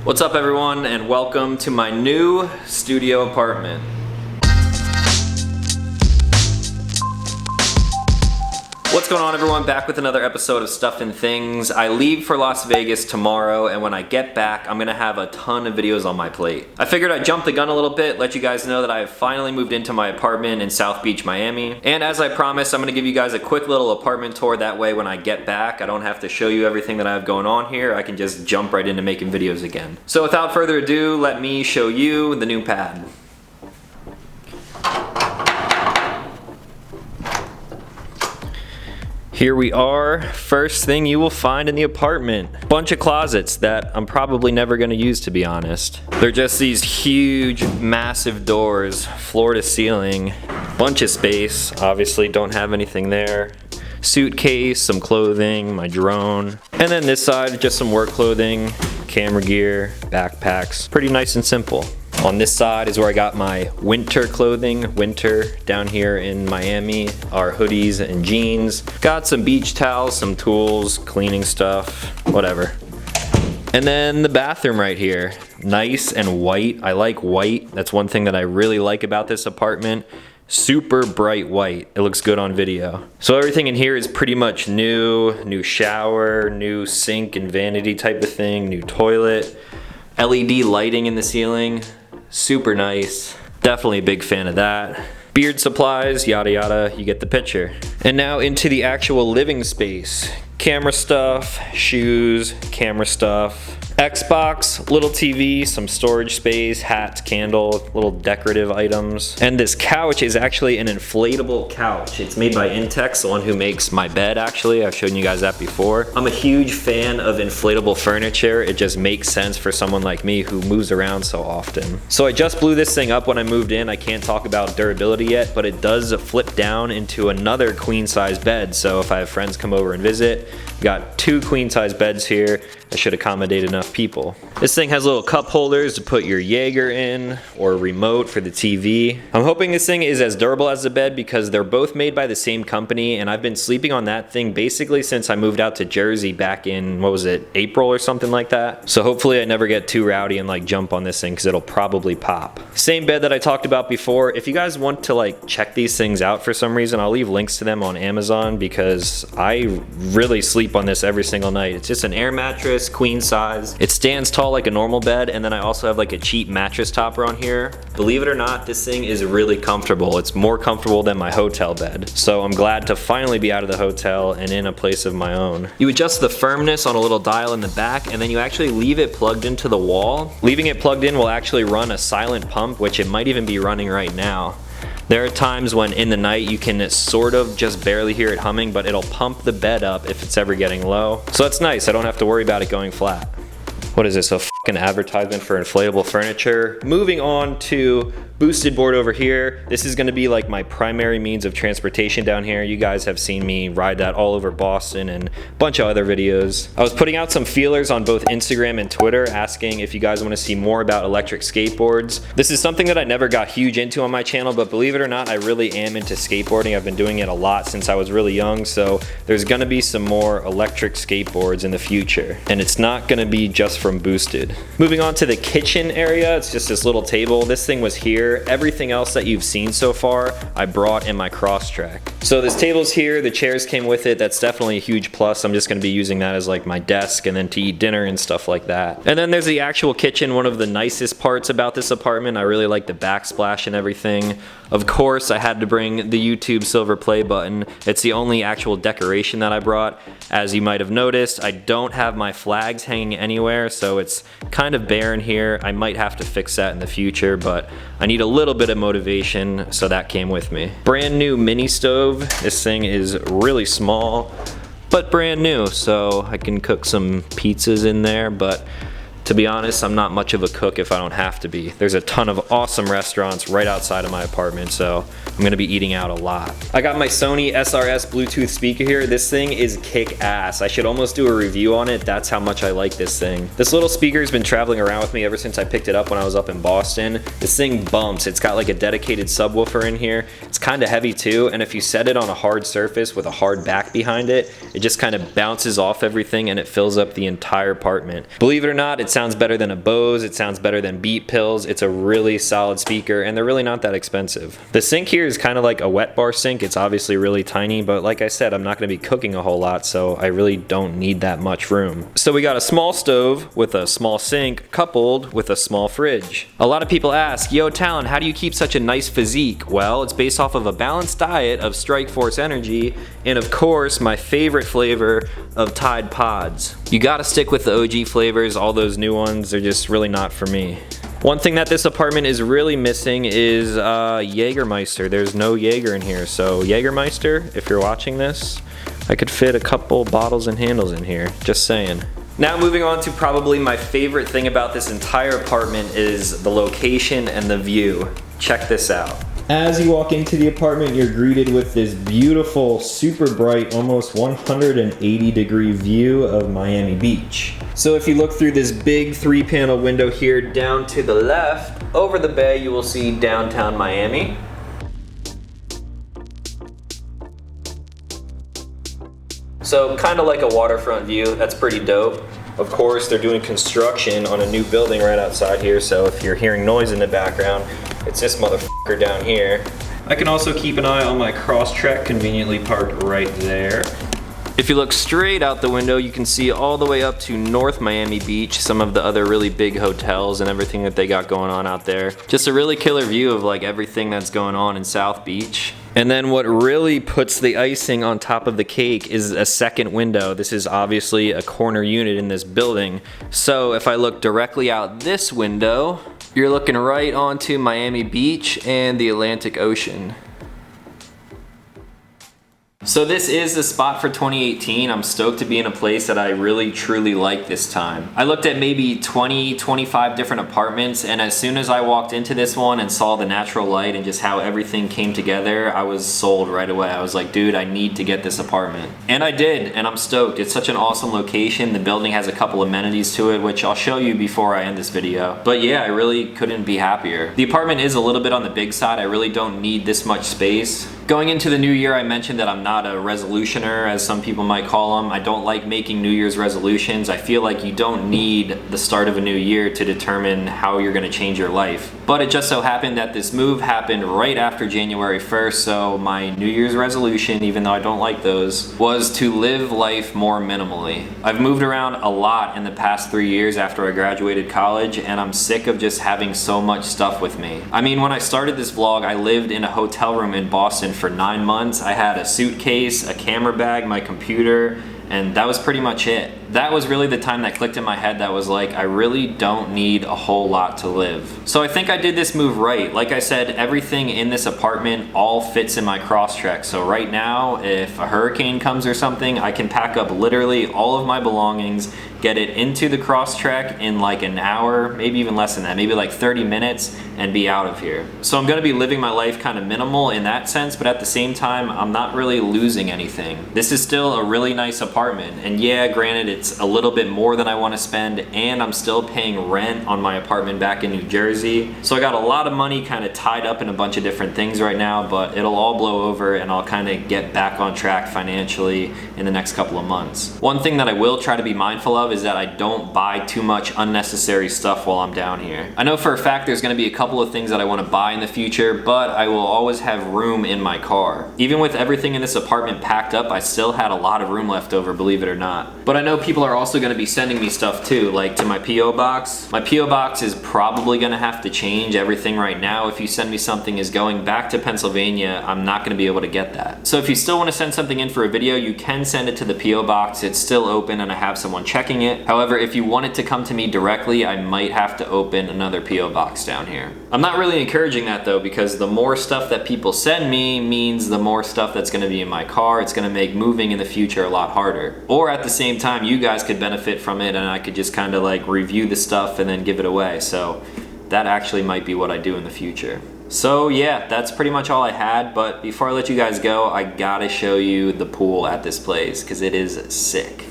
What's up everyone, and welcome to my new studio apartment. What's going on everyone? Back with another episode of Stuff and Things. I leave for Las Vegas tomorrow, and when I get back, I'm gonna have a ton of videos on my plate. I figured I'd jump the gun a little bit, let you guys know that I have finally moved into my apartment in South Beach, Miami. And as I promised, I'm gonna give you guys a quick little apartment tour. That way when I get back, I don't have to show you everything that I have going on here. I can just jump right into making videos again. So without further ado, let me show you the new pad. Here we are. First thing you will find in the apartment. Bunch of closets that I'm probably never gonna use, to be honest. They're just these huge, massive doors, floor to ceiling. Bunch of space, obviously don't have anything there. Suitcase, some clothing, my drone. And then this side, just some work clothing, camera gear, backpacks. Pretty nice and simple. On this side is where I got my winter clothing. Winter down here in Miami, our hoodies and jeans. Got some beach towels, some tools, cleaning stuff, whatever. And then the bathroom right here. Nice and white. I like white. That's one thing that I really like about this apartment. Super bright white. It looks good on video. So everything in here is pretty much new. New shower, new sink and vanity type of thing, new toilet. LED lighting in the ceiling. Super nice. Definitely a big fan of that. Beard supplies, yada yada, you get the picture. And now into the actual living space. Camera stuff, shoes, camera stuff. Xbox, little TV, some storage space, hats, candle, little decorative items. And this couch is actually an inflatable couch. It's made by Intex, the one who makes my bed actually. I've shown you guys that before. I'm a huge fan of inflatable furniture. It just makes sense for someone like me who moves around so often. So I just blew this thing up when I moved in. I can't talk about durability yet, but it does flip down into another queen size bed. So if I have friends come over and visit, got 2 queen size beds here. I should accommodate enough people. This thing has little cup holders to put your Jaeger in, or a remote for the TV. I'm hoping this thing is as durable as the bed because they're both made by the same company, and I've been sleeping on that thing basically since I moved out to Jersey back in, what was it, April or something like that. So hopefully I never get too rowdy and like jump on this thing because it'll probably pop. Same bed that I talked about before. If you guys want to like check these things out for some reason, I'll leave links to them on Amazon because I really sleep on this every single night. It's just an air mattress, queen size. It stands tall like a normal bed, and then I also have like a cheap mattress topper on here. Believe it or not, this thing is really comfortable. It's more comfortable than my hotel bed. So I'm glad to finally be out of the hotel and in a place of my own. You adjust the firmness on a little dial in the back, and then you actually leave it plugged into the wall. Leaving it plugged in will actually run a silent pump, which it might even be running right now. There are times when in the night you can sort of just barely hear it humming, but it'll pump the bed up if it's ever getting low. So that's nice, I don't have to worry about it going flat. What is this, a fucking advertisement for inflatable furniture? Moving on to boosted board over here. This is gonna be like my primary means of transportation down here. You guys have seen me ride that all over Boston and a bunch of other videos. I was putting out some feelers on both Instagram and Twitter asking if you guys wanna see more about electric skateboards. This is something that I never got huge into on my channel, but believe it or not, I really am into skateboarding. I've been doing it a lot since I was really young, so there's gonna be some more electric skateboards in the future. And it's not gonna be just from Boosted. Moving on to the kitchen area, it's just this little table. This thing was here. Everything else that you've seen so far, I brought in my Crosstrek. So this table's here, the chairs came with it. That's definitely a huge plus. I'm just gonna be using that as like my desk and then to eat dinner and stuff like that. And then there's the actual kitchen, one of the nicest parts about this apartment. I really like the backsplash and everything. Of course, I had to bring the YouTube silver play button. It's the only actual decoration that I brought. As you might have noticed, I don't have my flags hanging anywhere, so it's kind of bare in here. I might have to fix that in the future, but I need a little bit of motivation, so that came with me. Brand new mini stove. This thing is really small, but brand new, so I can cook some pizzas in there, but to be honest, I'm not much of a cook if I don't have to be. There's a ton of awesome restaurants right outside of my apartment, so I'm gonna be eating out a lot. I got my Sony SRS Bluetooth speaker here. This thing is kick-ass. I should almost do a review on it. That's how much I like this thing. This little speaker's been traveling around with me ever since I picked it up when I was up in Boston. This thing bumps. It's got like a dedicated subwoofer in here. It's kind of heavy too, and if you set it on a hard surface with a hard back behind it, it just kind of bounces off everything and it fills up the entire apartment. Believe it or not, it's sounds better than a Bose, it sounds better than Beat Pills. It's a really solid speaker, and they're really not that expensive. The sink here is kind of like a wet bar sink. It's obviously really tiny, but like I said, I'm not gonna be cooking a whole lot, so I really don't need that much room. So we got a small stove with a small sink coupled with a small fridge. A lot of people ask, yo Talon, how do you keep such a nice physique? Well, it's based off of a balanced diet of Strikeforce Energy, and of course, my favorite flavor of Tide Pods. You gotta stick with the OG flavors. All those new ones are just really not for me. One thing that this apartment is really missing is Jägermeister. There's no Jaeger in here, so Jägermeister, if you're watching this, I could fit a couple bottles and handles in here, just saying. Now moving on to probably my favorite thing about this entire apartment is the location and the view. Check this out. As you walk into the apartment, you're greeted with this beautiful, super bright, almost 180-degree view of Miami Beach. So if you look through this big 3-panel window here down to the left, over the bay you will see downtown Miami. So kind of like a waterfront view, that's pretty dope. Of course, they're doing construction on a new building right outside here, so if you're hearing noise in the background, it's this motherfucker down here. I can also keep an eye on my Crosstrek, conveniently parked right there. If you look straight out the window, you can see all the way up to North Miami Beach, some of the other really big hotels and everything that they got going on out there. Just a really killer view of like everything that's going on in South Beach. And then what really puts the icing on top of the cake is a second window. This is obviously a corner unit in this building. So if I look directly out this window, you're looking right onto Miami Beach and the Atlantic Ocean. So this is the spot for 2018. I'm stoked to be in a place that I really truly like this time. I looked at maybe 20, 25 different apartments, and as soon as I walked into this one and saw the natural light and just how everything came together, I was sold right away. I was like, dude, I need to get this apartment. And I did, and I'm stoked. It's such an awesome location. The building has a couple amenities to it, which I'll show you before I end this video. But yeah, I really couldn't be happier. The apartment is a little bit on the big side. I really don't need this much space. Going into the new year, I mentioned that I'm not a resolutioner, as some people might call them. I don't like making New Year's resolutions. I feel like you don't need the start of a new year to determine how you're gonna change your life. But it just so happened that this move happened right after January 1st, so my New Year's resolution, even though I don't like those, was to live life more minimally. I've moved around a lot in the past 3 years after I graduated college, and I'm sick of just having so much stuff with me. I mean, when I started this vlog, I lived in a hotel room in Boston for 9 months. I had a suitcase, a camera bag, my computer, and that was pretty much it. That was really the time that clicked in my head that was like, I really don't need a whole lot to live. So I think I did this move right. Like I said, everything in this apartment all fits in my Crosstrek. So right now, if a hurricane comes or something, I can pack up literally all of my belongings, get it into the Crosstrek in like an hour, maybe even less than that, maybe like 30 minutes, and be out of here. So I'm gonna be living my life kind of minimal in that sense, but at the same time, I'm not really losing anything. This is still a really nice apartment, and yeah, granted, it's a little bit more than I want to spend, and I'm still paying rent on my apartment back in New Jersey. So I got a lot of money kind of tied up in a bunch of different things right now, but it'll all blow over and I'll kind of get back on track financially in the next couple of months. One thing that I will try to be mindful of is that I don't buy too much unnecessary stuff while I'm down here. I know for a fact there's going to be a couple of things that I want to buy in the future, but I will always have room in my car. Even with everything in this apartment packed up, I still had a lot of room left over, believe it or not. But I know people are also going to be sending me stuff too, like to my P.O. box. My P.O. box is probably going to have to change. Everything right now, if you send me something, is going back to Pennsylvania. I'm not going to be able to get that. So if you still want to send something in for a video, you can send it to the P.O. box. It's still open and I have someone checking it. However, if you want it to come to me directly, I might have to open another P.O. box down here. I'm not really encouraging that though, because the more stuff that people send me means the more stuff that's going to be in my car. It's going to make moving in the future a lot harder. Or at the same time, you guys could benefit from it and I could just kind of like review the stuff and then give it away. So that actually might be what I do in the future. So yeah, that's pretty much all I had, but before I let you guys go, I gotta show you the pool at this place because it is sick.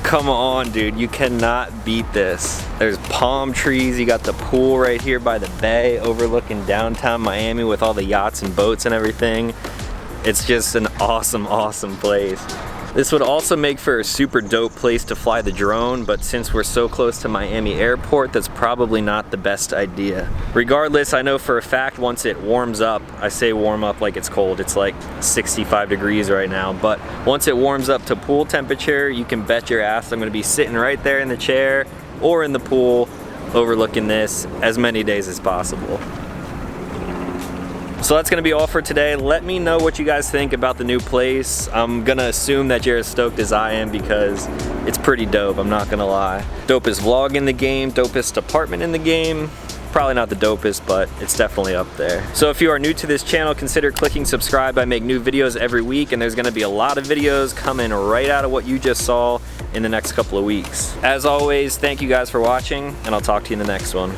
Come on, dude, you cannot beat this. There's palm trees, you got the pool right here by the bay overlooking downtown Miami with all the yachts and boats and everything. It's just an awesome, awesome place. This would also make for a super dope place to fly the drone, but since we're so close to Miami Airport, that's probably not the best idea. Regardless, I know for a fact once it warms up, I say warm up like it's cold, it's like 65 degrees right now, but once it warms up to pool temperature, you can bet your ass I'm gonna be sitting right there in the chair or in the pool overlooking this as many days as possible. So that's gonna be all for today. Let me know what you guys think about the new place. I'm gonna assume that you're as stoked as I am because it's pretty dope, I'm not gonna lie. Dopest vlog in the game, dopest apartment in the game. Probably not the dopest, but it's definitely up there. So if you are new to this channel, consider clicking subscribe. I make new videos every week and there's gonna be a lot of videos coming right out of what you just saw in the next couple of weeks. As always, thank you guys for watching and I'll talk to you in the next one.